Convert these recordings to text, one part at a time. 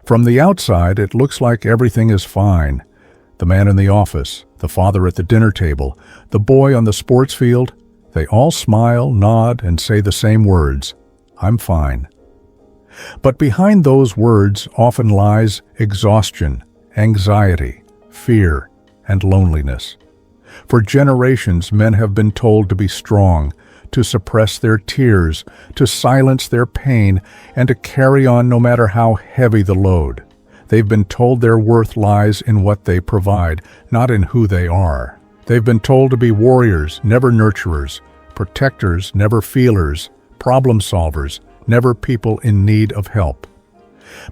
From the outside, it looks like everything is fine. The man in the office, the father at the dinner table, the boy on the sports field, they all smile, nod, and say the same words, "I'm fine." But behind those words often lies exhaustion, anxiety, fear, and loneliness. For generations, men have been told to be strong, to suppress their tears, to silence their pain, and to carry on no matter how heavy the load. They've been told their worth lies in what they provide, not in who they are. They've been told to be warriors, never nurturers, protectors, never feelers, problem solvers, never people in need of help.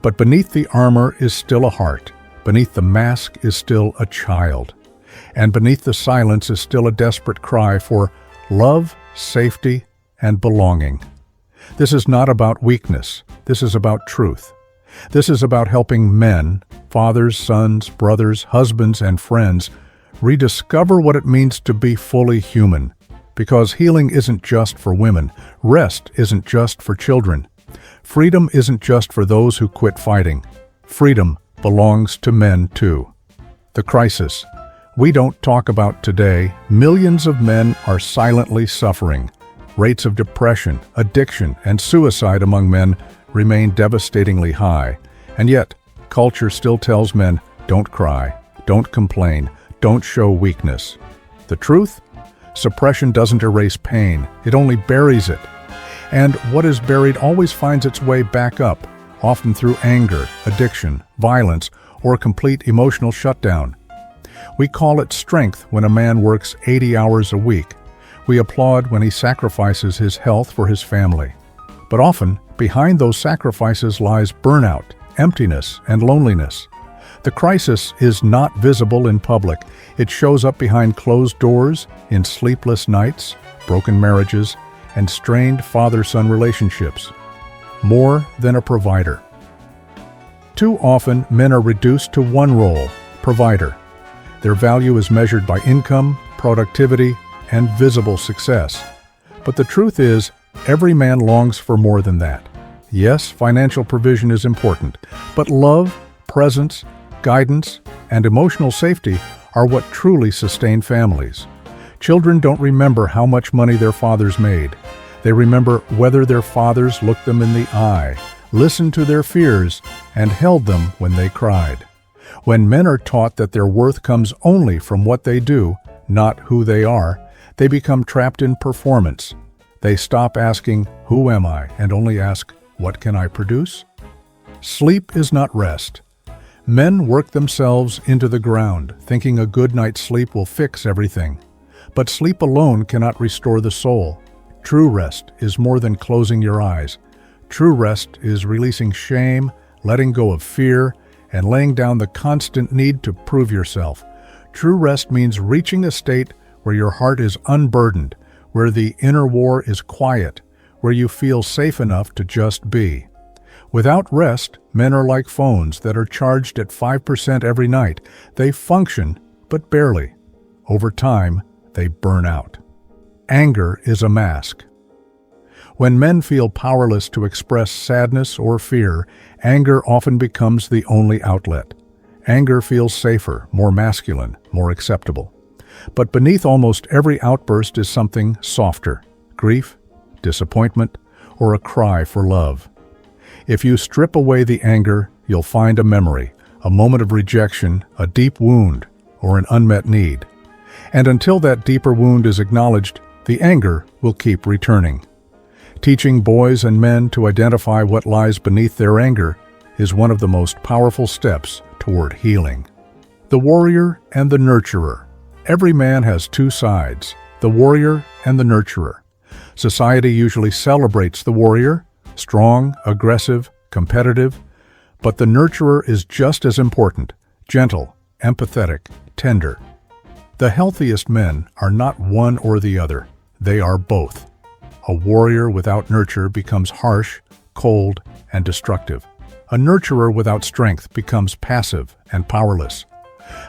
But beneath the armor is still a heart. Beneath the mask is still a child. And beneath the silence is still a desperate cry for love, safety, and belonging. This is not about weakness. This is about truth. This is about helping men, fathers, sons, brothers, husbands, and friends rediscover what it means to be fully human. Because healing isn't just for women. Rest isn't just for children. Freedom isn't just for those who quit fighting. Freedom belongs to men too. The crisis we don't talk about today, millions of men are silently suffering. Rates of depression, addiction, and suicide among men remain devastatingly high. And yet, culture still tells men, don't cry, don't complain, don't show weakness. The truth? Suppression doesn't erase pain, it only buries it. And what is buried always finds its way back up, often through anger, addiction, violence, or complete emotional shutdown. We call it strength when a man works 80 hours a week. We applaud when he sacrifices his health for his family. But often, behind those sacrifices lies burnout, emptiness, and loneliness. The crisis is not visible in public. It shows up behind closed doors, in sleepless nights, broken marriages, and strained father-son relationships. More than a provider. Too often, men are reduced to one role, provider. Their value is measured by income, productivity, and visible success. But the truth is, every man longs for more than that. Yes, financial provision is important, but love, presence, guidance, and emotional safety are what truly sustain families. Children don't remember how much money their fathers made. They remember whether their fathers looked them in the eye, listened to their fears, and held them when they cried. When men are taught that their worth comes only from what they do, not who they are, they become trapped in performance. They stop asking, "Who am I?" and only ask, "What can I produce?" Sleep is not rest. Men work themselves into the ground, thinking a good night's sleep will fix everything. But sleep alone cannot restore the soul. True rest is more than closing your eyes. True rest is releasing shame, letting go of fear, and laying down the constant need to prove yourself. True rest means reaching a state where your heart is unburdened, where the inner war is quiet, where you feel safe enough to just be. Without rest, men are like phones that are charged at 5% every night. They function, but barely. Over time, they burn out. Anger is a mask. When men feel powerless to express sadness or fear, anger often becomes the only outlet. Anger feels safer, more masculine, more acceptable. But beneath almost every outburst is something softer: grief, disappointment, or a cry for love. If you strip away the anger, you'll find a memory, a moment of rejection, a deep wound, or an unmet need. And until that deeper wound is acknowledged, the anger will keep returning. Teaching boys and men to identify what lies beneath their anger is one of the most powerful steps toward healing. The warrior and the nurturer. Every man has two sides, the warrior and the nurturer. Society usually celebrates the warrior, strong, aggressive, competitive, but the nurturer is just as important, gentle, empathetic, tender. The healthiest men are not one or the other, they are both. A warrior without nurture becomes harsh, cold, and destructive. A nurturer without strength becomes passive and powerless.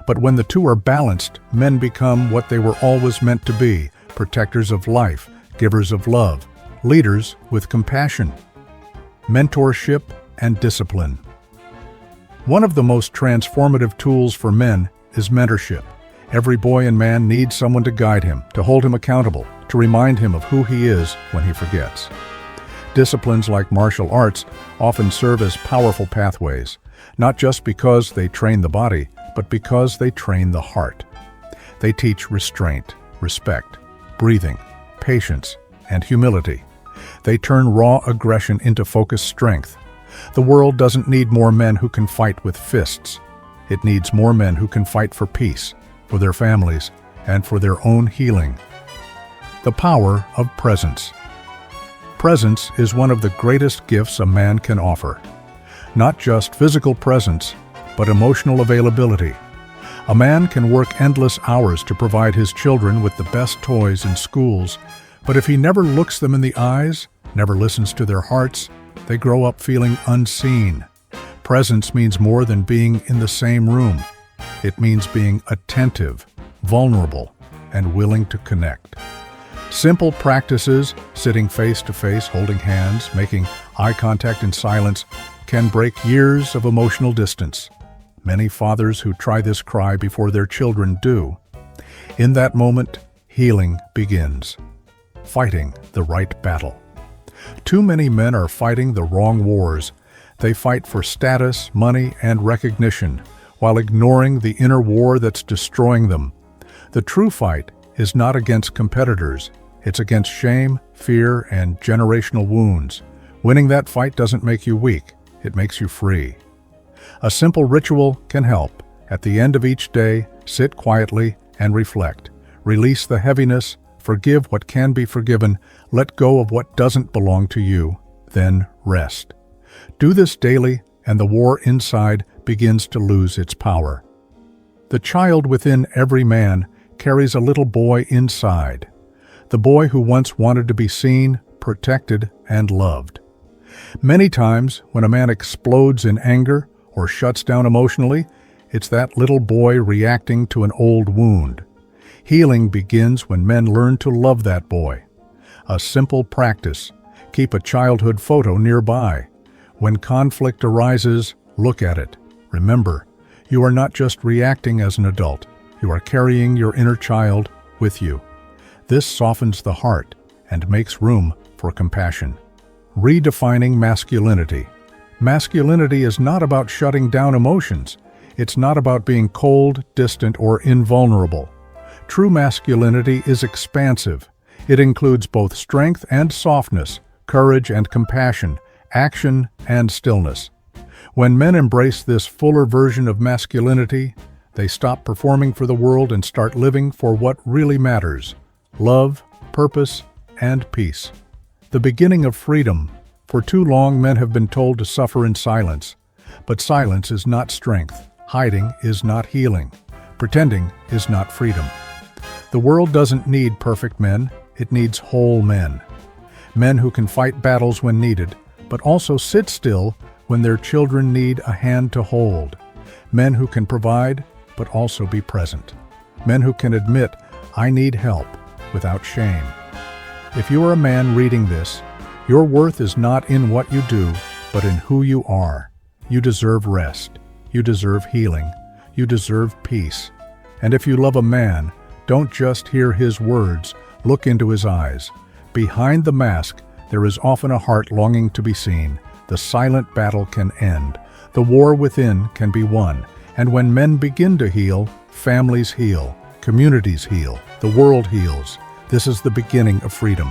But when the two are balanced, men become what they were always meant to be: protectors of life, givers of love, leaders with compassion, mentorship, and discipline. One of the most transformative tools for men is mentorship. Every boy and man needs someone to guide him, to hold him accountable, to remind him of who he is when he forgets. Disciplines like martial arts often serve as powerful pathways, not just because they train the body, but because they train the heart. They teach restraint, respect, breathing, patience, and humility. They turn raw aggression into focused strength. The world doesn't need more men who can fight with fists. It needs more men who can fight for peace, for their families, and for their own healing. The power of presence. Presence is one of the greatest gifts a man can offer. Not just physical presence, but emotional availability. A man can work endless hours to provide his children with the best toys and schools, but if he never looks them in the eyes, never listens to their hearts, they grow up feeling unseen. Presence means more than being in the same room. It means being attentive, vulnerable, and willing to connect. Simple practices, sitting face to face, holding hands, making eye contact in silence, can break years of emotional distance. Many fathers who try this cry before their children do. In that moment, healing begins. Fighting the right battle. Too many men are fighting the wrong wars. They fight for status, money, and recognition, while ignoring the inner war that's destroying them. The true fight is not against competitors. It's against shame, fear, and generational wounds. Winning that fight doesn't make you weak. It makes you free. A simple ritual can help. At the end of each day, sit quietly and reflect. Release the heaviness, forgive what can be forgiven, let go of what doesn't belong to you, then rest. Do this daily, and the war inside begins to lose its power. The child within every man carries a little boy inside. The boy who once wanted to be seen, protected, and loved. Many times, when a man explodes in anger or shuts down emotionally, it's that little boy reacting to an old wound. Healing begins when men learn to love that boy. A simple practice: keep a childhood photo nearby. When conflict arises, look at it. Remember, you are not just reacting as an adult, you are carrying your inner child with you. This softens the heart and makes room for compassion. Redefining masculinity. Masculinity is not about shutting down emotions. It's not about being cold, distant, or invulnerable. True masculinity is expansive. It includes both strength and softness, courage and compassion, action and stillness. When men embrace this fuller version of masculinity, they stop performing for the world and start living for what really matters: love, purpose, and peace. The beginning of freedom. For too long, men have been told to suffer in silence. But silence is not strength. Hiding is not healing. Pretending is not freedom. The world doesn't need perfect men. It needs whole men. Men who can fight battles when needed, but also sit still when their children need a hand to hold. Men who can provide, but also be present. Men who can admit, "I need help," without shame. If you are a man reading this, your worth is not in what you do, but in who you are. You deserve rest. You deserve healing. You deserve peace. And if you love a man, don't just hear his words, look into his eyes. Behind the mask, there is often a heart longing to be seen. The silent battle can end. The war within can be won. And when men begin to heal, families heal, communities heal, the world heals. This is the beginning of freedom.